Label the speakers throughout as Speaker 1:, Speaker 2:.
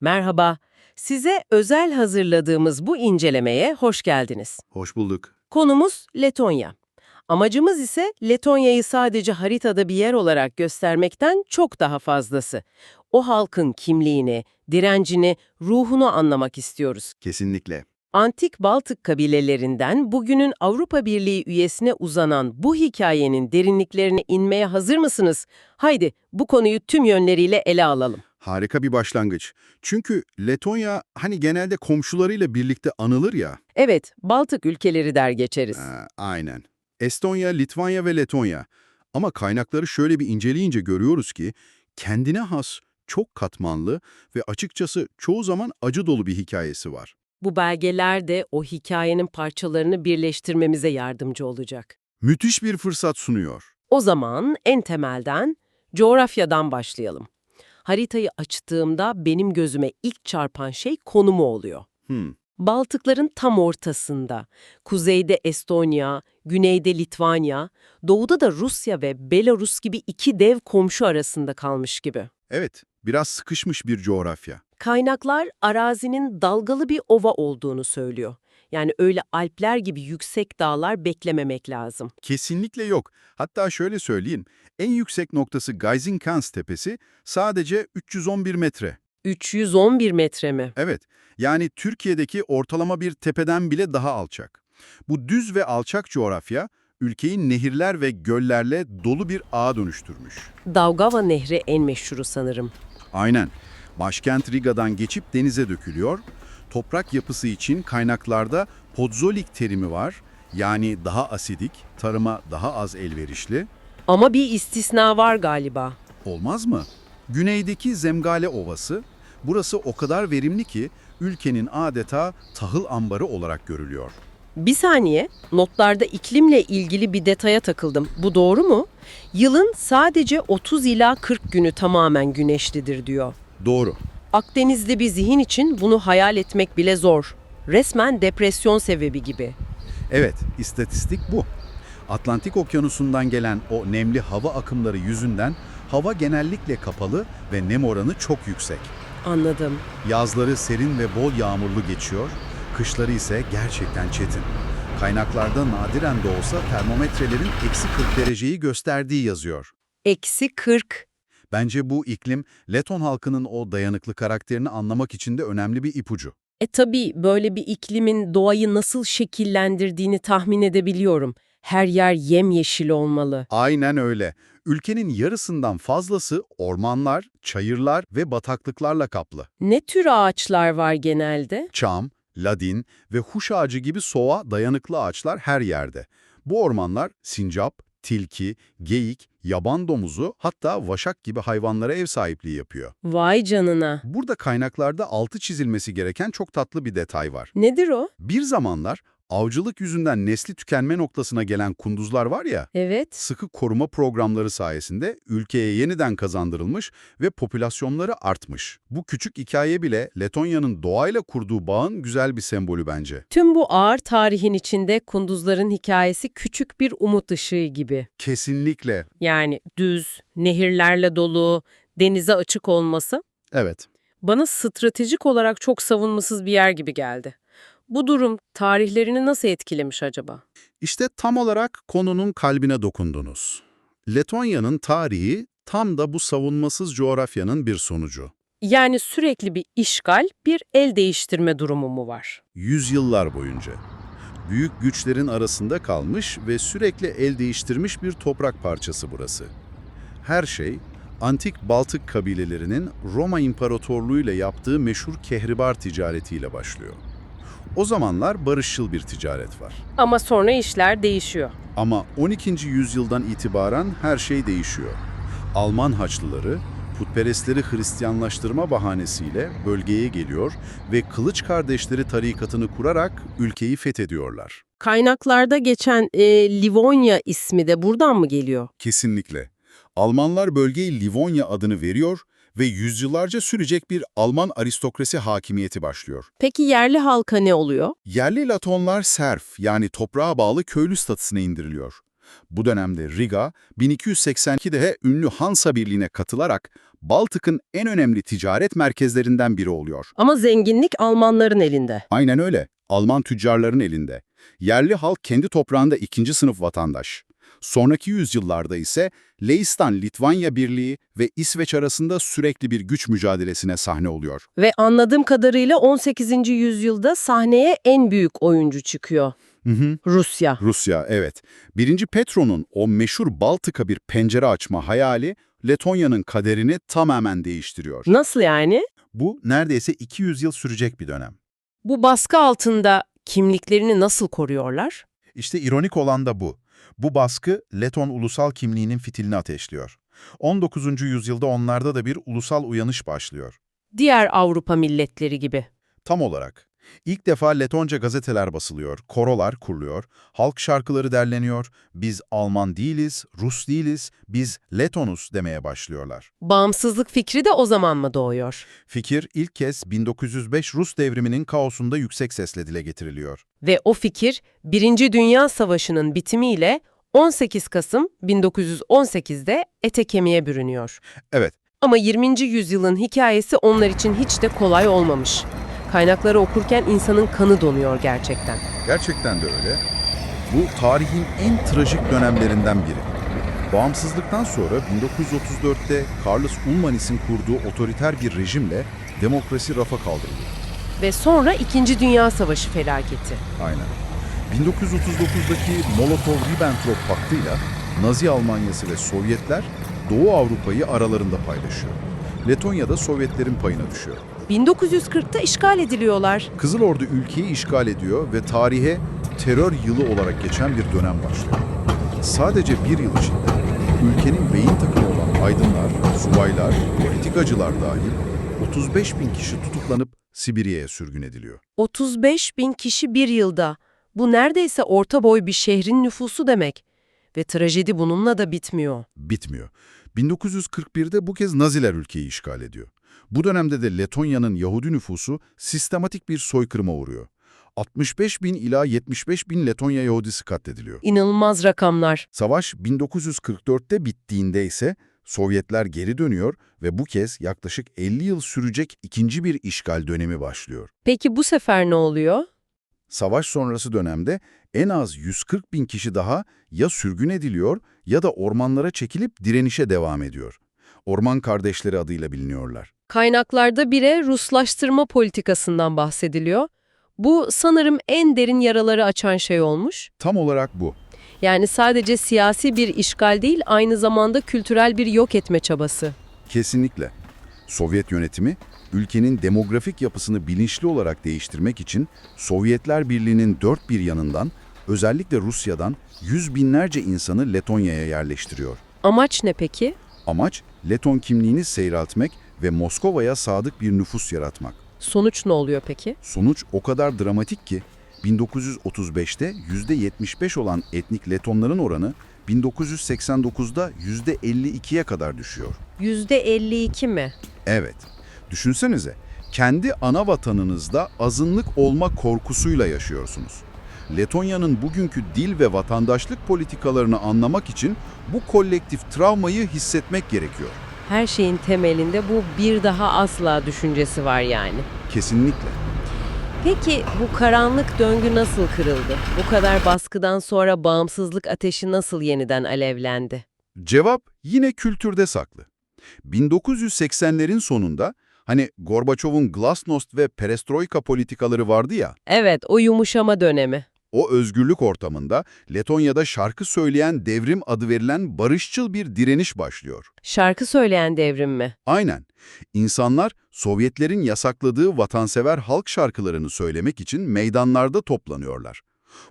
Speaker 1: Merhaba, size özel hazırladığımız bu incelemeye hoş geldiniz.
Speaker 2: Hoş bulduk.
Speaker 1: Konumuz Letonya. Amacımız ise Letonya'yı sadece haritada bir yer olarak göstermekten çok daha fazlası. O halkın kimliğini, direncini, ruhunu anlamak istiyoruz.
Speaker 2: Kesinlikle.
Speaker 1: Antik Baltık kabilelerinden bugünün Avrupa Birliği üyesine uzanan bu hikayenin derinliklerine inmeye hazır mısınız? Haydi bu konuyu tüm yönleriyle ele alalım.
Speaker 2: Harika bir başlangıç. Çünkü Letonya hani genelde komşularıyla birlikte anılır ya.
Speaker 1: Evet, Baltık ülkeleri der geçeriz.
Speaker 2: Aynen. Estonya, Litvanya ve Letonya. Ama kaynakları şöyle bir inceleyince görüyoruz ki kendine has, çok katmanlı ve açıkçası çoğu zaman acı dolu bir hikayesi var.
Speaker 1: Bu belgeler de o hikayenin parçalarını birleştirmemize yardımcı olacak.
Speaker 2: Müthiş bir fırsat sunuyor.
Speaker 1: O zaman en temelden coğrafyadan başlayalım. Haritayı açtığımda benim gözüme ilk çarpan şey konumu oluyor.
Speaker 2: Hmm,
Speaker 1: Baltıkların tam ortasında, kuzeyde Estonya, güneyde Litvanya, doğuda da Rusya ve Belarus gibi iki dev komşu arasında kalmış gibi.
Speaker 2: evet, biraz sıkışmış bir coğrafya.
Speaker 1: Kaynaklar arazinin dalgalı bir ova olduğunu söylüyor. Yani öyle Alpler gibi yüksek dağlar beklememek lazım.
Speaker 2: Kesinlikle yok. Hatta şöyle söyleyeyim, en yüksek noktası Geizinkans Tepesi sadece 311 metre.
Speaker 1: 311 metre mi?
Speaker 2: Evet, yani Türkiye'deki ortalama bir tepeden bile daha alçak. Bu düz ve alçak coğrafya, ülkeyi nehirler ve göllerle dolu bir ağa dönüştürmüş.
Speaker 1: Daugava Nehri en meşhuru sanırım.
Speaker 2: Aynen, başkent Riga'dan geçip denize dökülüyor. Toprak yapısı için kaynaklarda podzolik terimi var, yani daha asidik, tarıma daha az elverişli.
Speaker 1: Ama bir istisna var galiba.
Speaker 2: Olmaz mı? Güneydeki Zemgale Ovası, burası o kadar verimli ki ülkenin adeta tahıl ambarı olarak görülüyor.
Speaker 1: Bir saniye, notlarda iklimle ilgili bir detaya takıldım. Bu doğru mu? Yılın sadece 30 ila 40 günü tamamen güneşlidir diyor.
Speaker 2: Doğru.
Speaker 1: Akdeniz'de bir zihin için bunu hayal etmek bile zor. Resmen depresyon sebebi gibi.
Speaker 2: Evet, istatistik bu. Atlantik Okyanusu'ndan gelen o nemli hava akımları yüzünden hava genellikle kapalı ve nem oranı çok yüksek.
Speaker 1: Anladım.
Speaker 2: Yazları serin ve bol yağmurlu geçiyor, kışları ise gerçekten çetin. Kaynaklarda nadiren de olsa termometrelerin -40 dereceyi gösterdiği yazıyor.
Speaker 1: -40.
Speaker 2: Bence bu iklim, Leton halkının o dayanıklı karakterini anlamak için de önemli bir ipucu.
Speaker 1: Tabii böyle bir iklimin doğayı nasıl şekillendirdiğini tahmin edebiliyorum. Her yer yemyeşil olmalı.
Speaker 2: Aynen öyle. Ülkenin yarısından fazlası ormanlar, çayırlar ve bataklıklarla kaplı.
Speaker 1: Ne tür ağaçlar var genelde?
Speaker 2: Çam, ladin ve huş ağacı gibi soğuğa dayanıklı ağaçlar her yerde. Bu ormanlar sincap, tilki, geyik, yaban domuzu hatta vaşak gibi hayvanlara ev sahipliği yapıyor.
Speaker 1: Vay canına.
Speaker 2: Burada kaynaklarda altı çizilmesi gereken çok tatlı bir detay var.
Speaker 1: Nedir o?
Speaker 2: Bir zamanlar avcılık yüzünden nesli tükenme noktasına gelen kunduzlar var ya,
Speaker 1: Evet.
Speaker 2: sıkı koruma programları sayesinde ülkeye yeniden kazandırılmış ve popülasyonları artmış. Bu küçük hikaye bile Letonya'nın doğayla kurduğu bağın güzel bir sembolü bence.
Speaker 1: Tüm bu ağır tarihin içinde kunduzların hikayesi küçük bir umut ışığı gibi.
Speaker 2: Kesinlikle.
Speaker 1: Yani düz, nehirlerle dolu, denize açık olması
Speaker 2: Evet.
Speaker 1: bana stratejik olarak çok savunmasız bir yer gibi geldi. Bu durum tarihlerini nasıl etkilemiş acaba?
Speaker 2: İşte tam olarak konunun kalbine dokundunuz. Letonya'nın tarihi tam da bu savunmasız coğrafyanın bir sonucu.
Speaker 1: Yani sürekli bir işgal, bir el değiştirme durumu mu var?
Speaker 2: Yüzyıllar boyunca. Büyük güçlerin arasında kalmış ve sürekli el değiştirmiş bir toprak parçası burası. Her şey, antik Baltık kabilelerinin Roma İmparatorluğu ile yaptığı meşhur kehribar ticaretiyle başlıyor. O zamanlar barışçıl bir ticaret var.
Speaker 1: Ama sonra işler değişiyor.
Speaker 2: Ama 12. yüzyıldan itibaren her şey değişiyor. Alman Haçlıları, putperestleri Hristiyanlaştırma bahanesiyle bölgeye geliyor ve Kılıç Kardeşleri tarikatını kurarak ülkeyi fethediyorlar.
Speaker 1: Kaynaklarda geçen Livonya ismi de buradan mı geliyor?
Speaker 2: Kesinlikle. Almanlar bölgeye Livonya adını veriyor ve yüzyıllarca sürecek bir Alman aristokrasi hakimiyeti başlıyor.
Speaker 1: Peki yerli halka ne oluyor?
Speaker 2: Yerli Latonlar serf yani toprağa bağlı köylü statüsüne indiriliyor. Bu dönemde Riga, 1282'de ünlü Hansa Birliği'ne katılarak Baltık'ın en önemli ticaret merkezlerinden biri oluyor.
Speaker 1: Ama zenginlik Almanların elinde.
Speaker 2: Aynen öyle. Alman tüccarların elinde. Yerli halk kendi toprağında ikinci sınıf vatandaş. Sonraki yüzyıllarda ise Leistan-Litvanya Birliği ve İsveç arasında sürekli bir güç mücadelesine sahne oluyor.
Speaker 1: Ve anladığım kadarıyla 18. yüzyılda sahneye en büyük oyuncu çıkıyor. Rusya.
Speaker 2: Rusya, evet. 1. Petro'nun o meşhur Baltık'a bir pencere açma hayali Letonya'nın kaderini tamamen değiştiriyor.
Speaker 1: Nasıl yani?
Speaker 2: Bu neredeyse 200 yıl sürecek bir dönem.
Speaker 1: Bu baskı altında kimliklerini nasıl koruyorlar?
Speaker 3: İşte ironik olan da bu. Bu baskı Leton ulusal kimliğinin fitilini ateşliyor. 19. yüzyılda onlarda da bir ulusal uyanış başlıyor.
Speaker 1: Diğer Avrupa milletleri gibi.
Speaker 3: Tam olarak. İlk defa Letonca gazeteler basılıyor, korolar kuruluyor, halk şarkıları derleniyor, biz Alman değiliz, Rus değiliz, biz Letonuz demeye başlıyorlar.
Speaker 1: Bağımsızlık fikri de o zaman mı doğuyor?
Speaker 3: Fikir ilk kez 1905 Rus devriminin kaosunda yüksek sesle dile getiriliyor.
Speaker 1: Ve o fikir, Birinci Dünya Savaşı'nın bitimiyle 18 Kasım 1918'de ete kemiğe bürünüyor.
Speaker 3: Evet,
Speaker 1: Ama 20. yüzyılın hikayesi onlar için hiç de kolay olmamış. Kaynakları okurken insanın kanı donuyor gerçekten.
Speaker 2: Gerçekten de öyle. Bu tarihin en trajik dönemlerinden biri. Bağımsızlıktan sonra 1934'te Karlis Ulmanis'in kurduğu otoriter bir rejimle demokrasi rafa kaldırılıyor.
Speaker 1: Ve sonra 2. Dünya Savaşı felaketi.
Speaker 2: Aynen. 1939'daki Molotov-Ribbentrop Paktı'yla Nazi Almanyası ve Sovyetler Doğu Avrupa'yı aralarında paylaşıyor. Letonya da Sovyetlerin payına düşüyor.
Speaker 1: 1940'ta işgal ediliyorlar.
Speaker 2: Kızıl Ordu ülkeyi işgal ediyor ve tarihe terör yılı olarak geçen bir dönem başlıyor. Sadece bir yıl içinde ülkenin beyin takımı olan aydınlar, subaylar, politikacılar dahil 35 bin kişi tutuklanıp Sibirya'ya sürgün ediliyor.
Speaker 1: 35 bin kişi bir yılda. Bu neredeyse orta boy bir şehrin nüfusu demek. Ve trajedi bununla da bitmiyor.
Speaker 2: Bitmiyor. 1941'de bu kez Naziler ülkeyi işgal ediyor. Bu dönemde de Letonya'nın Yahudi nüfusu sistematik bir soykırıma uğruyor. 65 bin ila 75 bin Letonya Yahudisi katlediliyor.
Speaker 1: İnanılmaz rakamlar.
Speaker 2: Savaş 1944'te bittiğinde ise Sovyetler geri dönüyor ve bu kez yaklaşık 50 yıl sürecek ikinci bir işgal dönemi başlıyor.
Speaker 1: Peki bu sefer ne oluyor?
Speaker 2: Savaş sonrası dönemde en az 140 bin kişi daha ya sürgün ediliyor ya da ormanlara çekilip direnişe devam ediyor. Orman Kardeşleri adıyla biliniyorlar.
Speaker 1: Kaynaklarda bire Ruslaştırma politikasından bahsediliyor. Bu sanırım en derin yaraları açan şey olmuş.
Speaker 2: Tam olarak bu.
Speaker 1: Yani sadece siyasi bir işgal değil, aynı zamanda kültürel bir yok etme çabası.
Speaker 2: Kesinlikle. Sovyet yönetimi, ülkenin demografik yapısını bilinçli olarak değiştirmek için Sovyetler Birliği'nin dört bir yanından, özellikle Rusya'dan yüz binlerce insanı Letonya'ya yerleştiriyor.
Speaker 1: Amaç ne peki?
Speaker 2: Amaç, Leton kimliğini seyreltmek ve Moskova'ya sadık bir nüfus yaratmak.
Speaker 1: Sonuç ne oluyor peki?
Speaker 2: Sonuç o kadar dramatik ki, 1935'te %75 olan etnik Letonların oranı 1989'da %52'ye kadar düşüyor.
Speaker 1: %52 mi?
Speaker 2: Evet, düşünsenize, kendi ana vatanınızda azınlık olma korkusuyla yaşıyorsunuz. Letonya'nın bugünkü dil ve vatandaşlık politikalarını anlamak için bu kolektif travmayı hissetmek gerekiyor.
Speaker 1: Her şeyin temelinde bu bir daha asla düşüncesi var yani.
Speaker 2: Kesinlikle.
Speaker 1: Peki bu karanlık döngü nasıl kırıldı? Bu kadar baskıdan sonra bağımsızlık ateşi nasıl yeniden alevlendi?
Speaker 2: Cevap yine kültürde saklı. 1980'lerin sonunda hani Gorbaçov'un Glasnost ve Perestroika politikaları vardı ya,
Speaker 1: Evet, o yumuşama dönemi.
Speaker 2: o özgürlük ortamında Letonya'da şarkı söyleyen devrim adı verilen barışçıl bir direniş başlıyor.
Speaker 1: Şarkı söyleyen devrim mi?
Speaker 2: Aynen. İnsanlar Sovyetlerin yasakladığı vatansever halk şarkılarını söylemek için meydanlarda toplanıyorlar.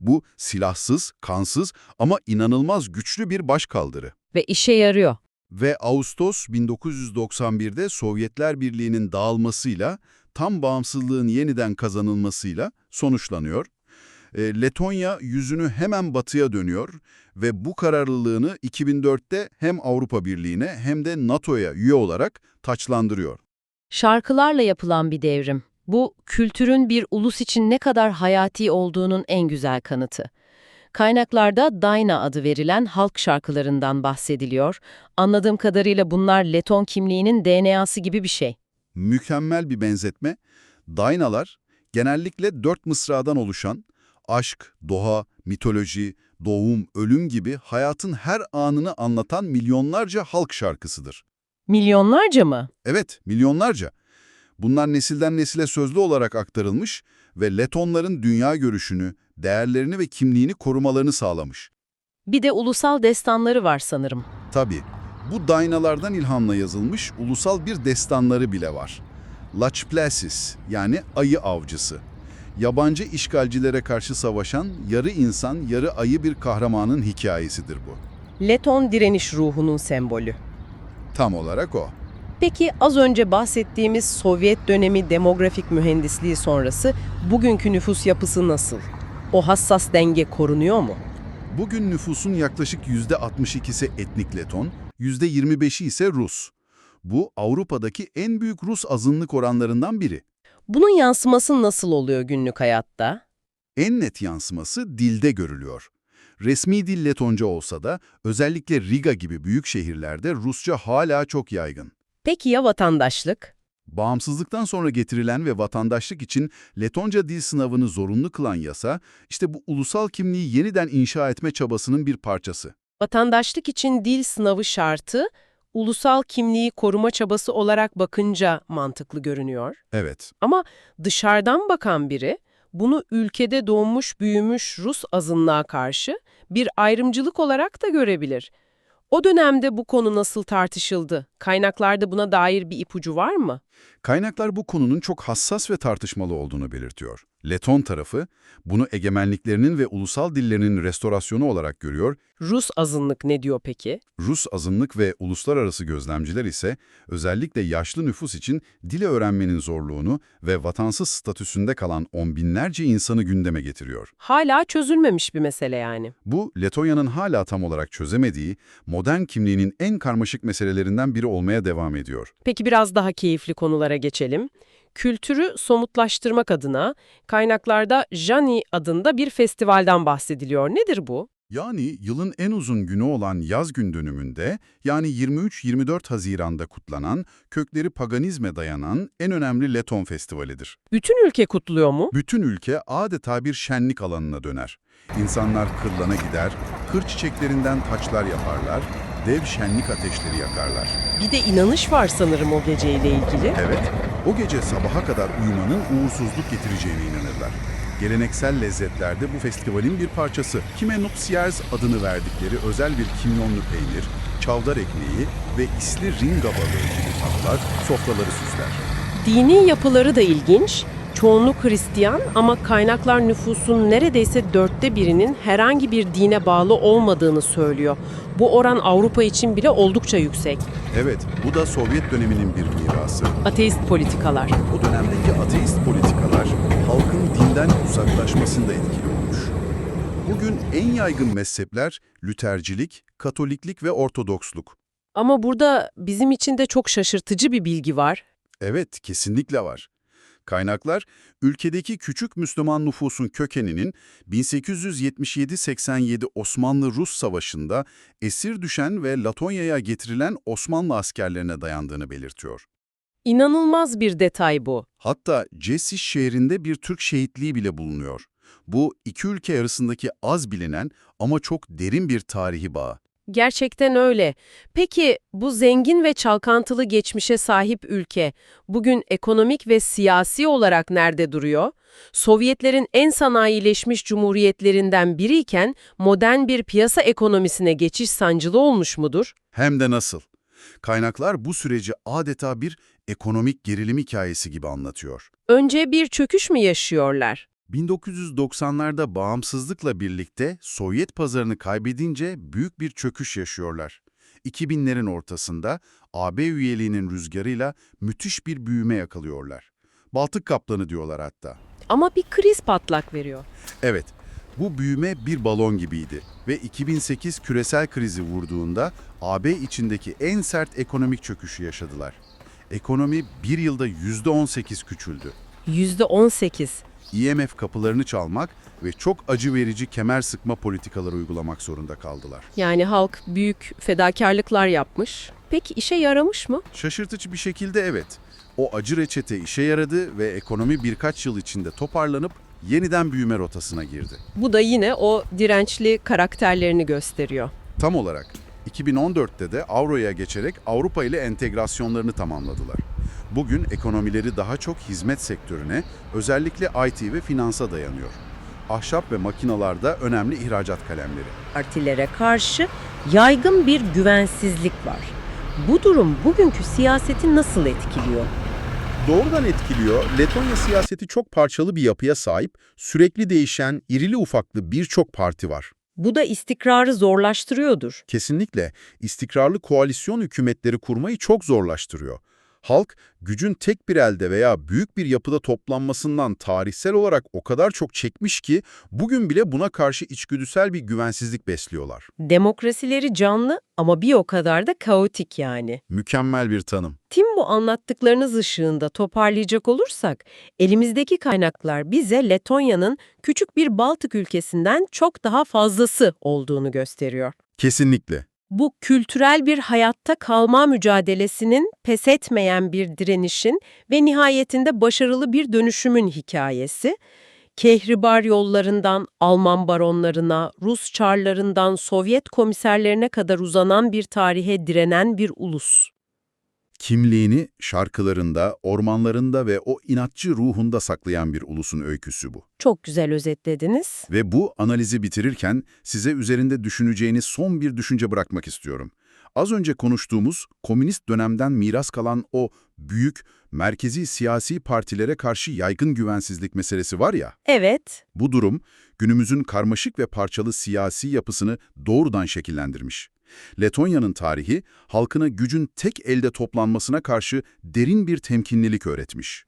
Speaker 2: Bu silahsız, kansız ama inanılmaz güçlü bir başkaldırı.
Speaker 1: Ve işe yarıyor.
Speaker 2: Ve Ağustos 1991'de Sovyetler Birliği'nin dağılmasıyla, tam bağımsızlığın yeniden kazanılmasıyla sonuçlanıyor. Letonya yüzünü hemen batıya dönüyor ve bu kararlılığını 2004'te hem Avrupa Birliği'ne hem de NATO'ya üye olarak taçlandırıyor.
Speaker 1: Şarkılarla yapılan bir devrim. Bu, kültürün bir ulus için ne kadar hayati olduğunun en güzel kanıtı.
Speaker 4: Kaynaklarda Dayna adı verilen halk şarkılarından bahsediliyor. Anladığım kadarıyla bunlar Leton kimliğinin DNA'sı gibi bir şey.
Speaker 3: Mükemmel bir benzetme. Daynalar genellikle 4 mısradan oluşan aşk, doğa, mitoloji, doğum, ölüm gibi hayatın her anını anlatan milyonlarca halk şarkısıdır.
Speaker 4: Milyonlarca mı?
Speaker 3: Evet, milyonlarca. Bunlar nesilden nesile sözlü olarak aktarılmış ve Letonların dünya görüşünü, değerlerini ve kimliğini korumalarını sağlamış.
Speaker 4: Bir de ulusal destanları var sanırım.
Speaker 3: Tabii, bu daynalardan ilhamla yazılmış ulusal bir destanları bile var. Lacheplasis yani ayı avcısı. Yabancı işgalcilere karşı savaşan yarı insan, yarı ayı bir kahramanın hikayesidir bu.
Speaker 1: Leton direniş ruhunun sembolü.
Speaker 3: Tam olarak o.
Speaker 1: Peki az önce bahsettiğimiz Sovyet dönemi demografik mühendisliği sonrası bugünkü nüfus yapısı nasıl? O hassas denge korunuyor mu?
Speaker 3: Bugün nüfusun yaklaşık %62'si etnik Leton, %25'i ise Rus. Bu Avrupa'daki en büyük Rus azınlık oranlarından biri.
Speaker 1: Bunun yansıması nasıl oluyor günlük hayatta?
Speaker 3: En net yansıması dilde görülüyor. Resmi dil Letonca olsa da özellikle Riga gibi büyük şehirlerde Rusça hala çok yaygın.
Speaker 1: Peki ya vatandaşlık?
Speaker 3: Bağımsızlıktan sonra getirilen ve vatandaşlık için Letonca dil sınavını zorunlu kılan yasa, işte bu ulusal kimliği yeniden inşa etme çabasının bir parçası.
Speaker 1: Vatandaşlık için dil sınavı şartı, ulusal kimliği koruma çabası olarak bakınca mantıklı görünüyor.
Speaker 3: Evet,
Speaker 1: Ama dışarıdan bakan biri, bunu ülkede doğmuş büyümüş Rus azınlığa karşı bir ayrımcılık olarak da görebilir. O dönemde bu konu nasıl tartışıldı? Kaynaklarda buna dair bir ipucu var mı?
Speaker 3: kaynaklar bu konunun çok hassas ve tartışmalı olduğunu belirtiyor. Leton tarafı bunu egemenliklerinin ve ulusal dillerinin restorasyonu olarak görüyor.
Speaker 1: Rus azınlık ne diyor peki?
Speaker 3: Rus azınlık ve uluslararası gözlemciler ise özellikle yaşlı nüfus için dili öğrenmenin zorluğunu ve vatansız statüsünde kalan on binlerce insanı gündeme getiriyor.
Speaker 1: Hala çözülmemiş bir mesele yani.
Speaker 3: Bu, Letonya'nın hala tam olarak çözemediği, modern kimliğinin en karmaşık meselelerinden biri olmaya devam ediyor.
Speaker 1: Peki biraz daha keyifli konulara geçelim. Kültürü somutlaştırmak adına kaynaklarda Jani adında bir festivalden bahsediliyor. Nedir bu?
Speaker 3: Yani yılın en uzun günü olan yaz gün dönümünde, yani 23-24 Haziran'da kutlanan, kökleri paganizme dayanan en önemli Leton festivalidir.
Speaker 1: Bütün ülke kutluyor mu?
Speaker 3: Bütün ülke adeta bir şenlik alanına döner. İnsanlar kırlana gider, kır çiçeklerinden taçlar yaparlar, dev şenlik ateşleri yakarlar.
Speaker 1: Bir de inanış var sanırım o geceyle ilgili.
Speaker 3: Evet, o gece sabaha kadar uyumanın uğursuzluk getireceğine inanırlar. Geleneksel lezzetlerde bu festivalin bir parçası. Kimenopsiers adını verdikleri özel bir kimyonlu peynir, çavdar ekmeği ve isli ringa balığı gibi tatlar sofraları süsler.
Speaker 1: Dini yapıları da ilginç. Çoğunluk Hristiyan ama kaynaklar nüfusun neredeyse 1/4'inin herhangi bir dine bağlı olmadığını söylüyor. Bu oran Avrupa için bile oldukça yüksek.
Speaker 3: Evet, bu da Sovyet döneminin bir mirası.
Speaker 1: Ateist politikalar.
Speaker 3: O dönemdeki ateist politikalar halkın dinden uzaklaşmasında etkili olmuş. Bugün en yaygın mezhepler Lütercilik, Katoliklik ve Ortodoksluk.
Speaker 1: Ama burada bizim için de çok şaşırtıcı bir bilgi var.
Speaker 3: Evet, kesinlikle var. Kaynaklar, ülkedeki küçük Müslüman nüfusun kökeninin 1877-87 Osmanlı-Rus Savaşı'nda esir düşen ve Letonya'ya getirilen Osmanlı askerlerine dayandığını belirtiyor.
Speaker 1: İnanılmaz bir detay bu.
Speaker 3: Hatta Cesiş şehrinde bir Türk şehitliği bile bulunuyor. Bu iki ülke arasındaki az bilinen ama çok derin bir tarihi bağ.
Speaker 1: Gerçekten öyle. Peki bu zengin ve çalkantılı geçmişe sahip ülke bugün ekonomik ve siyasi olarak nerede duruyor? Sovyetlerin en sanayileşmiş cumhuriyetlerinden biriyken modern bir piyasa ekonomisine geçiş sancılı olmuş mudur?
Speaker 3: Hem de nasıl? Kaynaklar bu süreci adeta bir ekonomik gerilim hikayesi gibi anlatıyor.
Speaker 1: Önce bir çöküş mü yaşıyorlar?
Speaker 3: 1990'larda bağımsızlıkla birlikte Sovyet pazarını kaybedince büyük bir çöküş yaşıyorlar. 2000'lerin ortasında AB üyeliğinin rüzgarıyla müthiş bir büyüme yakalıyorlar. Baltık kaplanı diyorlar hatta.
Speaker 1: Ama bir kriz patlak veriyor.
Speaker 3: Evet, bu büyüme bir balon gibiydi ve 2008 küresel krizi vurduğunda AB içindeki en sert ekonomik çöküşü yaşadılar. Ekonomi bir yılda %18 küçüldü.
Speaker 1: %18.
Speaker 3: IMF kapılarını çalmak ve çok acı verici kemer sıkma politikaları uygulamak zorunda kaldılar.
Speaker 1: Yani halk büyük fedakarlıklar yapmış. Peki işe yaramış mı?
Speaker 3: Şaşırtıcı bir şekilde evet. O acı reçete işe yaradı ve ekonomi birkaç yıl içinde toparlanıp yeniden büyüme rotasına girdi.
Speaker 1: Bu da yine o dirençli karakterlerini gösteriyor.
Speaker 3: Tam olarak 2014'te de avroya geçerek Avrupa ile entegrasyonlarını tamamladılar. Bugün ekonomileri daha çok hizmet sektörüne, özellikle IT ve finansa dayanıyor. Ahşap ve makinalarda önemli ihracat kalemleri.
Speaker 4: Partilere karşı yaygın bir güvensizlik var. Bu durum bugünkü siyaseti nasıl etkiliyor?
Speaker 3: Doğrudan etkiliyor. Letonya siyaseti çok parçalı bir yapıya sahip, sürekli değişen, irili ufaklı birçok parti var.
Speaker 4: Bu da istikrarı zorlaştırıyordur.
Speaker 3: Kesinlikle istikrarlı koalisyon hükümetleri kurmayı çok zorlaştırıyor. Halk, gücün tek bir elde veya büyük bir yapıda toplanmasından tarihsel olarak o kadar çok çekmiş ki bugün bile buna karşı içgüdüsel bir güvensizlik besliyorlar.
Speaker 4: Demokrasileri canlı ama bir o kadar da kaotik yani.
Speaker 3: Mükemmel bir tanım.
Speaker 4: Tüm bu anlattıklarınız ışığında toparlayacak olursak, elimizdeki kaynaklar bize Letonya'nın küçük bir Baltık ülkesinden çok daha fazlası olduğunu gösteriyor.
Speaker 3: Kesinlikle.
Speaker 4: Bu kültürel bir hayatta kalma mücadelesinin, pes etmeyen bir direnişin ve nihayetinde başarılı bir dönüşümün hikayesi. Kehribar yollarından Alman baronlarına, Rus çarlarından Sovyet komiserlerine kadar uzanan bir tarihe direnen bir ulus.
Speaker 3: Kimliğini şarkılarında, ormanlarında ve o inatçı ruhunda saklayan bir ulusun öyküsü bu.
Speaker 4: Çok güzel özetlediniz.
Speaker 3: Ve bu analizi bitirirken size üzerinde düşüneceğiniz son bir düşünce bırakmak istiyorum. Az önce konuştuğumuz komünist dönemden miras kalan o büyük, merkezi siyasi partilere karşı yaygın güvensizlik meselesi var ya,
Speaker 4: Evet,
Speaker 3: bu durum günümüzün karmaşık ve parçalı siyasi yapısını doğrudan şekillendirmiş. Letonya'nın tarihi, halkına gücün tek elde toplanmasına karşı derin bir temkinlilik öğretmiş.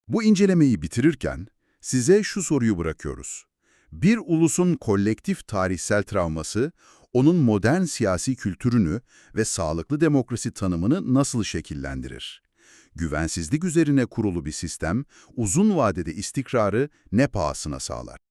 Speaker 3: Bu incelemeyi bitirirken size şu soruyu bırakıyoruz. Bir ulusun kolektif tarihsel travması, onun modern siyasi kültürünü ve sağlıklı demokrasi tanımını nasıl şekillendirir? Güvensizlik üzerine kurulu bir sistem, uzun vadede istikrarı ne pahasına sağlar?